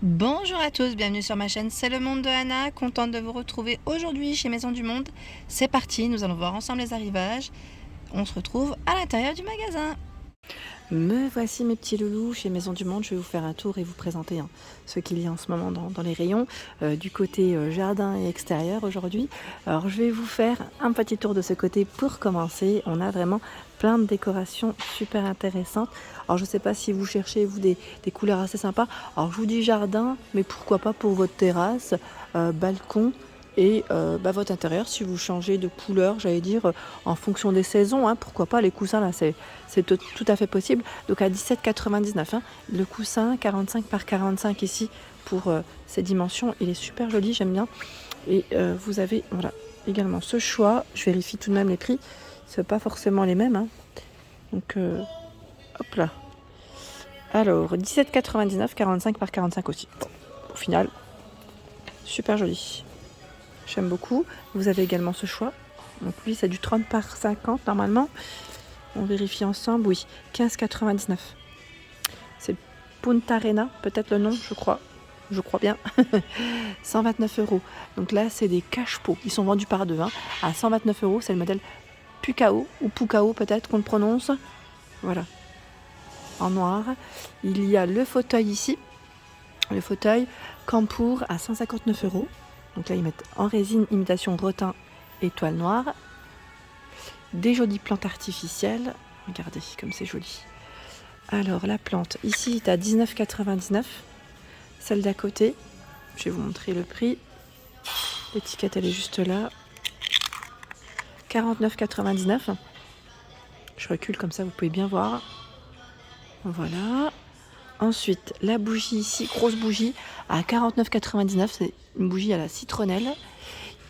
Bonjour à tous, bienvenue sur ma chaîne C'est le monde de Anna, contente de vous retrouver aujourd'hui chez Maison du Monde. C'est parti, nous allons voir ensemble les arrivages. On se retrouve à l'intérieur du magasin. Me voici mes petits loulous chez Maison du Monde. Je vais vous faire un tour et vous présenter ce qu'il y a en ce moment dans les rayons, du côté jardin et extérieur aujourd'hui. Alors je vais vous faire un petit tour de ce côté pour commencer. On a vraiment plein de décorations super intéressantes. Alors je ne sais pas si vous cherchez vous des couleurs assez sympas. Alors je vous dis jardin, mais pourquoi pas pour votre terrasse, balcon. Et votre intérieur, si vous changez de couleur, j'allais dire, en fonction des saisons, hein, pourquoi pas, les coussins là, c'est tout à fait possible. Donc à 17,99 €, le coussin 45 par 45 ici pour ces dimensions, il est super joli, j'aime bien. Et vous avez voilà, également ce choix, je vérifie tout de même les prix, ce pas forcément les mêmes. Hein. Donc hop là. Alors 17,99 €, 45 par 45 aussi. Bon, au final, super joli. J'aime beaucoup. Vous avez également ce choix. Donc lui, c'est du 30 par 50 normalement. On vérifie ensemble. Oui, 15,99 €. C'est Punta Arena, peut-être le nom, je crois. Je crois bien. 129 €. Donc là, c'est des cache-pots. Ils sont vendus par deux. Hein. À 129 €, c'est le modèle Pukao ou Pukao peut-être qu'on le prononce. Voilà. En noir. Il y a le fauteuil ici. Le fauteuil Campour à 159 €. Donc là, ils mettent en résine imitation rotin étoile noire. Des jolies plantes artificielles. Regardez comme c'est joli. Alors la plante, ici, est à 19,99 €. Celle d'à côté, je vais vous montrer le prix. L'étiquette, elle est juste là. 49,99 €. Je recule comme ça, vous pouvez bien voir. Voilà. Ensuite, la bougie ici, grosse bougie, à 49,99 €. C'est une bougie à la citronnelle.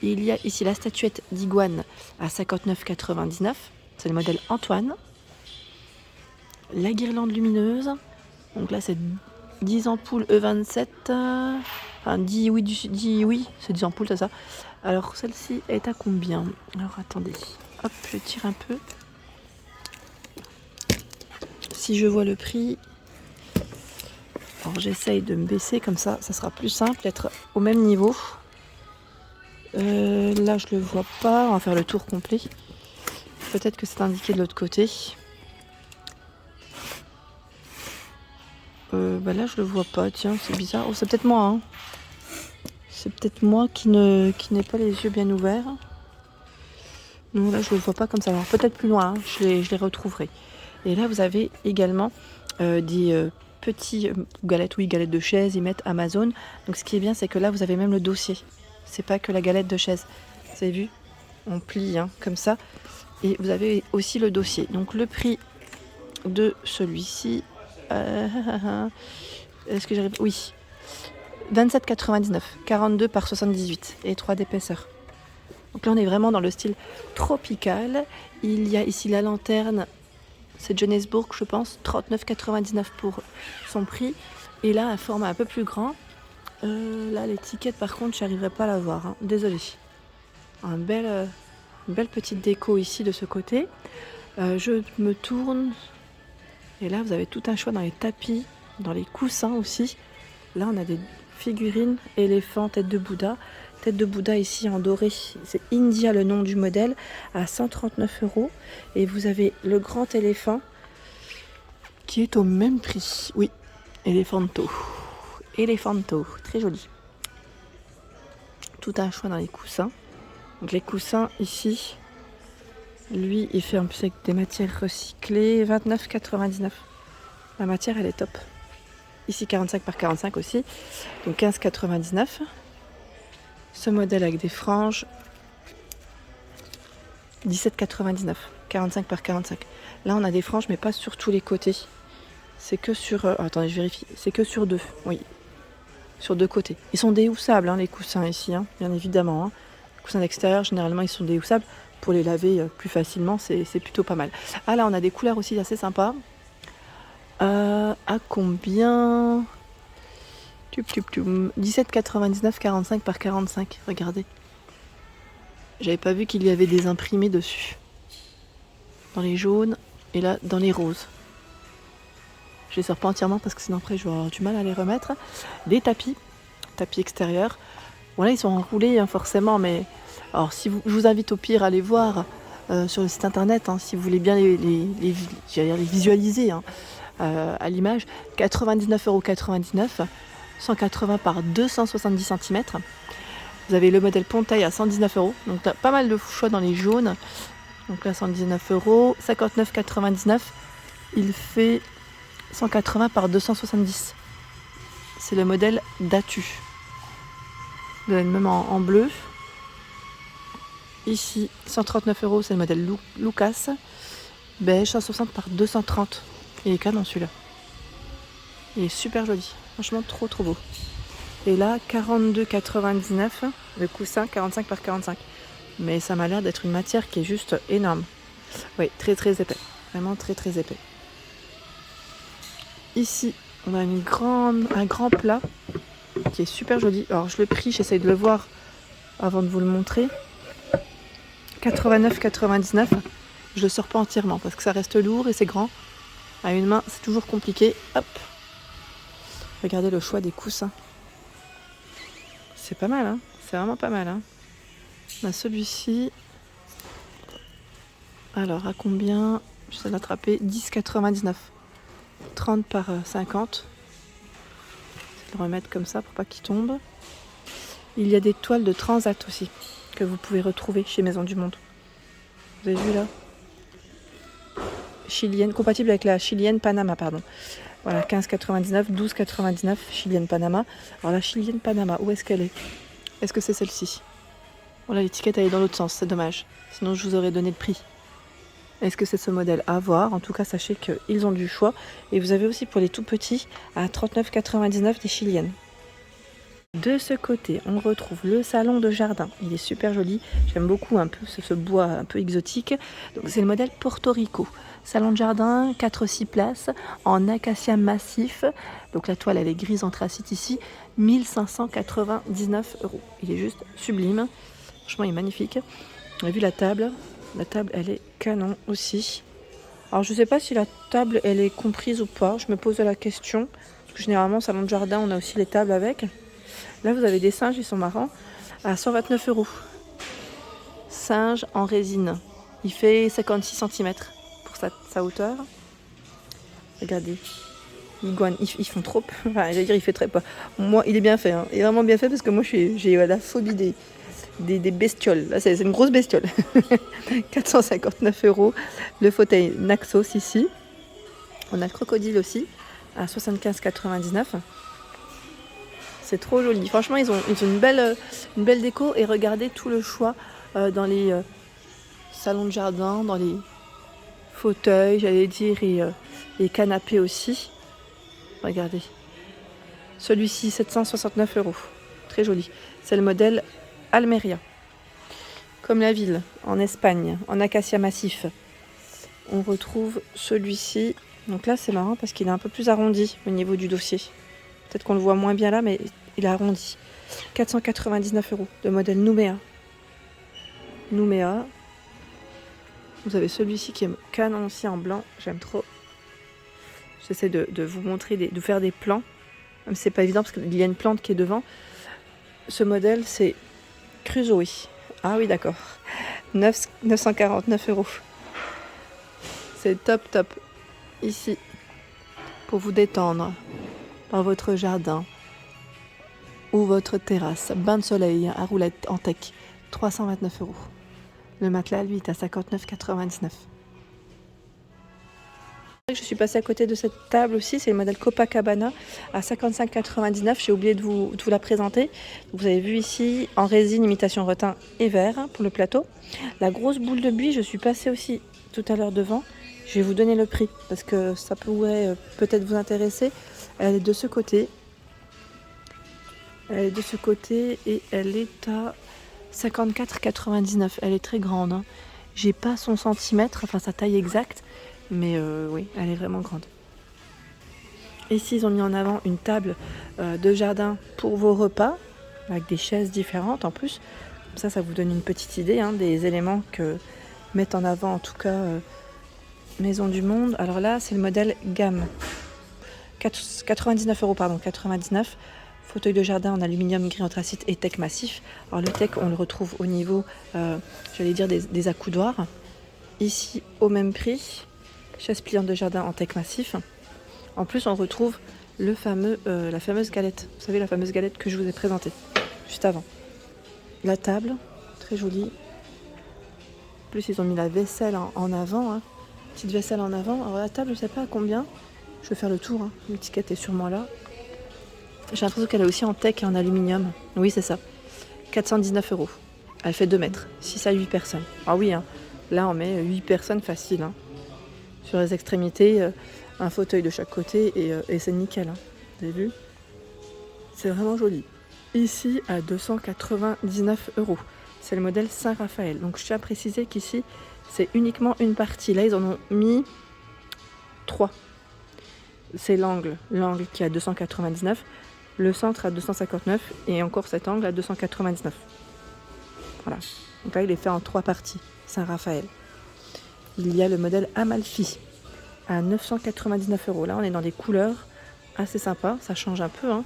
Il y a ici la statuette d'iguane à 59,99 €. C'est le modèle Antoine. La guirlande lumineuse. Donc là, c'est 10 ampoules E27. Enfin, 10 oui, 10, oui, c'est 10 ampoules, c'est ça. Alors, celle-ci est à combien? Alors, attendez. Hop, je tire un peu. Si je vois le prix... Alors, j'essaye de me baisser comme ça. Ça sera plus simple d'être au même niveau. Là, je le vois pas. On va faire le tour complet. Peut-être que c'est indiqué de l'autre côté. Là, je le vois pas. Tiens, c'est bizarre. Oh, c'est peut-être moi. Hein. C'est peut-être moi qui n'ai pas les yeux bien ouverts. Non, là, je le vois pas comme ça. Alors, peut-être plus loin. Hein. Je les retrouverai. Et là, vous avez également des petits galettes. Oui, galettes de chaise. Ils mettent Amazon. Donc, ce qui est bien, c'est que là, vous avez même le dossier. C'est pas que la galette de chaise. Vous avez vu? On plie hein, comme ça. Et vous avez aussi le dossier. Donc, le prix de celui-ci... Est-ce que j'arrive? Oui. 27,99. 42 par 78 et 3 d'épaisseur. Donc là, on est vraiment dans le style tropical. Il y a ici la lanterne. C'est Johannesburg, je pense. 39,99 pour son prix. Et là, un format un peu plus grand. Là, l'étiquette, par contre, je n'arriverai pas à la voir. Hein. Désolée. Une belle petite déco ici de ce côté. Je me tourne. Et là, vous avez tout un choix dans les tapis, dans les coussins aussi. Là, on a des figurines, éléphants, tête de Bouddha. Tête de Bouddha ici en doré. C'est India le nom du modèle, à 139 €. Et vous avez le grand éléphant qui est au même prix. Oui, Eléphanto. Eléphanto, très joli. Tout un choix dans les coussins. Donc les coussins ici, lui, il fait en plus avec des matières recyclées. 29,99 €. La matière, elle est top. Ici 45 par 45 aussi. Donc 15,99 €. Ce modèle avec des franges. 17,99 €. 45 par 45. Là, on a des franges, mais pas sur tous les côtés. C'est que sur... attendez, je vérifie. C'est que sur deux. Oui. Sur deux côtés. Ils sont déhoussables, hein, les coussins ici, hein, bien évidemment. Hein. Les coussins d'extérieur, généralement, ils sont déhoussables. Pour les laver plus facilement, c'est plutôt pas mal. Ah, là, on a des couleurs aussi assez sympas. À combien? 17,99 €, 45 par 45. Regardez. J'avais pas vu qu'il y avait des imprimés dessus. Dans les jaunes et là dans les roses. les sors pas entièrement parce que sinon après je vais avoir du mal à les remettre. Des tapis extérieurs. Bon là ils sont enroulés forcément, mais alors si je vous invite au pire à aller voir sur le site internet si vous voulez bien les visualiser à l'image. 99,99 €, 180 par 270 cm. Vous avez le modèle Pontail à 119 €, donc là, pas mal de choix dans les jaunes. Donc là 119 €, 59,99 €, il fait 180 par 270. C'est le modèle Datu. Vous avez le même en bleu. Ici 139 €, c'est le modèle Lucas. Beige 160 par 230. Il est canon celui-là. Il est super joli. Franchement trop beau. Et là 42,99 €, le coussin 45 par 45. Mais ça m'a l'air d'être une matière qui est juste énorme. Oui, très épais. Vraiment très épais. Ici, on a un grand plat qui est super joli. Alors je l'ai pris, j'essaye de le voir avant de vous le montrer. 89,99 €. Je le sors pas entièrement parce que ça reste lourd et c'est grand. À une main, c'est toujours compliqué. Hop. Regardez le choix des coussins. C'est pas mal, hein. C'est vraiment pas mal, hein. On a celui-ci. Alors, à combien? J'essaie de l'attraper. 10,99 €. 30 par 50. Je vais le remettre comme ça pour pas qu'il tombe. Il y a des toiles de transat aussi que vous pouvez retrouver chez Maison du Monde. Vous avez vu là? Chilienne, compatible avec la chilienne Panama, pardon. Voilà, 15,99 €, 12,99 € chilienne Panama. Alors la chilienne Panama, où est-ce qu'elle est? Est-ce que c'est celle-ci? Voilà, l'étiquette elle est dans l'autre sens, c'est dommage. Sinon je vous aurais donné le prix. Est-ce que c'est ce modèle? À voir. En tout cas, sachez qu'ils ont du choix. Et vous avez aussi pour les tout petits à 39,99 € des chiliennes. De ce côté, on retrouve le salon de jardin. Il est super joli. J'aime beaucoup un peu ce bois un peu exotique. Donc c'est le modèle Porto Rico. Salon de jardin, 4-6 places, en acacia massif. Donc la toile, elle est grise anthracite ici. 1599 €. Il est juste sublime. Franchement, il est magnifique. On a vu la table. La table, elle est canon aussi. Alors, je ne sais pas si la table, elle est comprise ou pas. Je me pose la question. Parce que généralement, salon de jardin, on a aussi les tables avec. Là, vous avez des singes, ils sont marrants. À 129 €. Singe en résine. Il fait 56 cm pour sa hauteur. Regardez. Ils font trop. Enfin, j'allais dire, il fait très pas. Moi, il est bien fait. Il est vraiment bien fait parce que moi, j'ai la phobie des bestioles. Là, c'est une grosse bestiole. 459 €. Le fauteuil Naxos ici. On a le crocodile aussi à 75,99 €. C'est trop joli. Franchement, ils ont une belle déco. Et regardez tout le choix dans les salons de jardin, dans les fauteuils, j'allais dire, et les canapés aussi. Regardez. Celui-ci, 769 €. Très joli. C'est le modèle Almeria. Comme la ville, en Espagne, en acacia massif. On retrouve celui-ci. Donc là, c'est marrant parce qu'il est un peu plus arrondi au niveau du dossier. Peut-être qu'on le voit moins bien là, mais il est arrondi. 499 €. De modèle Nouméa. Nouméa. Vous avez celui-ci qui est canon aussi en blanc. J'aime trop. J'essaie de vous montrer, de faire des plans. Même si c'est pas évident parce qu'il y a une plante qui est devant. Ce modèle, c'est Crusoe. Ah oui, d'accord. 949 €. C'est top. Ici, pour vous détendre dans votre jardin ou votre terrasse. Bain de soleil à roulettes en tech. 329 €. Le matelas, lui, est à 59,99 €. Je suis passée à côté de cette table aussi, c'est le modèle Copacabana à 55,99 €. J'ai oublié de vous la présenter. Vous avez vu ici en résine imitation rotin et verre pour le plateau. La grosse boule de buis, je suis passée aussi tout à l'heure devant. Je vais vous donner le prix parce que ça pourrait peut-être vous intéresser. Elle est de ce côté. Elle est de ce côté et elle est à 54,99 €. Elle est très grande. Hein. J'ai pas son centimètre, enfin sa taille exacte. Mais oui, elle est vraiment grande. Ici, ils ont mis en avant une table de jardin pour vos repas, avec des chaises différentes en plus. Comme ça vous donne une petite idée des éléments que mettent en avant, en tout cas, Maison du Monde. Alors là, c'est le modèle gamme. 99 €, pardon, 99. Fauteuil de jardin en aluminium, gris anthracite et teck massif. Alors le teck, on le retrouve au niveau, j'allais dire, des accoudoirs. Ici, au même prix, chaise pliante de jardin en teck massif. En plus, on retrouve la fameuse galette. Vous savez, la fameuse galette que je vous ai présentée juste avant. La table, très jolie. En plus, ils ont mis la vaisselle en avant. Hein. Petite vaisselle en avant. Alors la table, je ne sais pas à combien. Je vais faire le tour. Hein. L'étiquette est sûrement là. J'ai l'impression qu'elle est aussi en teck et en aluminium. Oui, c'est ça. 419 €. Elle fait 2 mètres. 6 à 8 personnes. Ah oui, hein. Là, on met 8 personnes facile. Hein. Sur les extrémités, un fauteuil de chaque côté et c'est nickel. Hein. Vous avez vu ? C'est vraiment joli. Ici, à 299 €. C'est le modèle Saint-Raphaël. Donc, je tiens à préciser qu'ici, c'est uniquement une partie. Là, ils en ont mis 3. C'est l'angle qui est à 299. Le centre à 259 et encore cet angle à 299. Voilà. Donc là, il est fait en 3 parties. Saint-Raphaël. Il y a le modèle Amalfi à 999 €. Là, on est dans des couleurs assez sympas. Ça change un peu. Hein.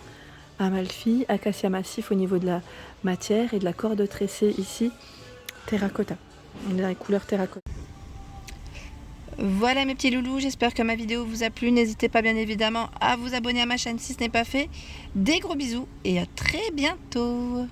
Amalfi, acacia massif au niveau de la matière et de la corde tressée ici. Terracotta. On est dans les couleurs terracotta. Voilà mes petits loulous, j'espère que ma vidéo vous a plu. N'hésitez pas bien évidemment à vous abonner à ma chaîne si ce n'est pas fait. Des gros bisous et à très bientôt.